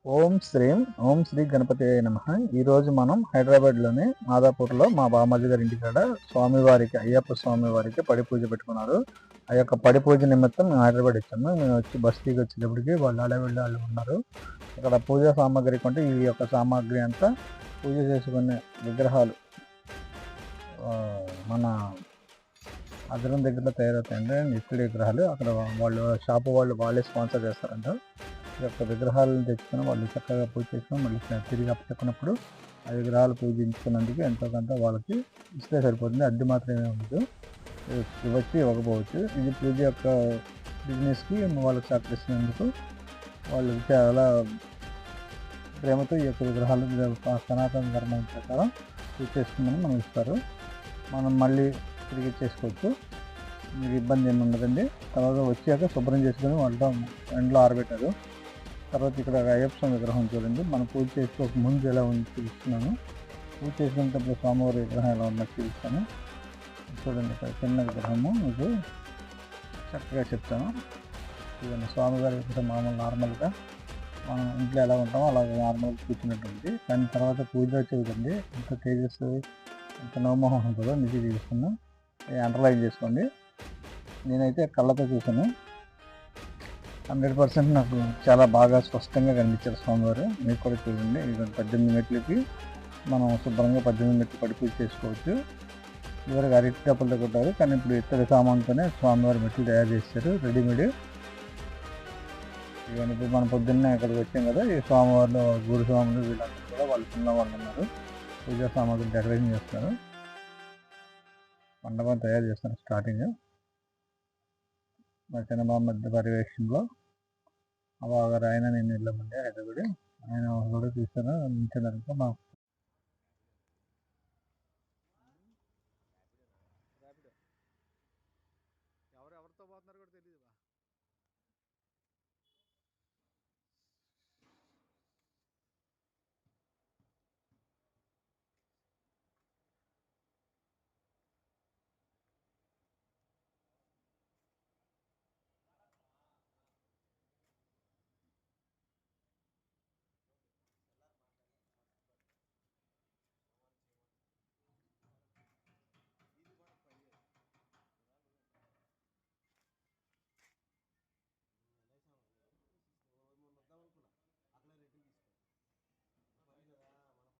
ఓం శ్రీ గణపతి నమ. ఈరోజు మనం హైదరాబాద్లోని మాదాపూర్లో మా బామ్మర్ది గారి ఇంటికాడ స్వామివారికి, అయ్యప్ప స్వామివారికి పడి పూజ పెట్టుకున్నారు. ఆ యొక్క పడి పూజ నిమిత్తం మేము హైదరాబాద్ ఇచ్చాము. మేము వచ్చి బస్తీకి వచ్చేటప్పటికి వాళ్ళు వాళ్ళు ఉన్నారు. అక్కడ పూజా సామాగ్రి కొంటే ఈ యొక్క సామాగ్రి అంతా పూజ చేసుకునే విగ్రహాలు మన అదనం దగ్గరలో తయారవుతాయండి. నిత్యుడి విగ్రహాలు అక్కడ వాళ్ళు షాపు వాళ్ళే స్పాన్సర్ చేస్తారంట. ఈ యొక్క విగ్రహాలను తెచ్చుకొని వాళ్ళు చక్కగా పూజ చేసుకొని మళ్ళీ తిరిగి అప్పచెప్పినప్పుడు ఆ విగ్రహాలు పూజించుకున్నందుకు ఎంతో కొంత వాళ్ళకి ఇస్తే సరిపోతుంది. అద్దె మాత్రమే ఉండదు, ఇవ్వచ్చు ఇవ్వకపోవచ్చు. ఇది పూజ యొక్క బిజినెస్కి వాళ్ళకి సహకరిస్తున్నందుకు వాళ్ళు చాలా ప్రేమతో ఈ యొక్క విగ్రహాలు సనాతన ధర్మం ప్రకారం పూజ చేసుకుందని మనం ఇస్తారు. మనం మళ్ళీ తిరిగి చేసుకోవచ్చు, మీకు ఇబ్బంది ఏమి ఉండదండి. తర్వాత వచ్చాక శుభ్రం చేసుకొని వాళ్ళ ఎండలో ఆరబెట్టారు. తర్వాత ఇక్కడ అయ్యప్ప స్వామి విగ్రహం చూడండి. మనం పూజ చేసుకోక ముందు ఎలా ఉంది చూపిస్తున్నాను. పూజ చేసుకునేటప్పుడు స్వామివారి విగ్రహం ఎలా ఉన్నది చూపిస్తాను. చూడండి, ఇక్కడ చిన్న విగ్రహము మీకు చక్కగా చెప్తాను. ఇవన్నీ స్వామివారి విగ్రహం మామూలు నార్మల్గా మనం ఇంట్లో ఎలా ఉంటామో అలా నార్మల్గా కూర్చున్నట్టుంది. దాని తర్వాత పూజ వచ్చేదండి ఎంత తేజస్సు, ఎంత నవమోహం ఉంటుందో నిజం చూపిస్తున్నాను. అండర్లైన్ చేసుకోండి. నేనైతే కళ్ళతో చూసాను. 100% నాకు చాలా బాగా స్పష్టంగా కనిపించారు స్వామివారు. మీరు కూడా చూడండి. ఇది 18 మెట్లకి మనం శుభ్రంగా 18 మెట్లు పడి పూజ చేసుకోవచ్చు. ఇవరకు అరటి డబ్బులతో కొట్టారు, కానీ ఇప్పుడు ఇతర సామాన్తోనే స్వామివారి మెట్లు తయారు చేశారు రెడీమేడ్. ఇవన్నీ ఇప్పుడు మనం పొద్దున్నే ఇక్కడికి వచ్చాం కదా, ఈ స్వామివారిలో గురు స్వాములు వీళ్ళందరూ కూడా వాళ్ళు చిన్న వాళ్ళు ఉన్నారు. పూజా సామాగ్రి డెకరేషన్ చేస్తారు, మండపం తయారు చేస్తారు. స్టార్టింగ్ మా చిన్నబాబు మధ్య పర్యవేక్షణలో అవాగారు ఆయన నేను వెళ్ళామండి హైదరాబాద్. ఆయన కూడా చూస్తాను. నుంచినాక మా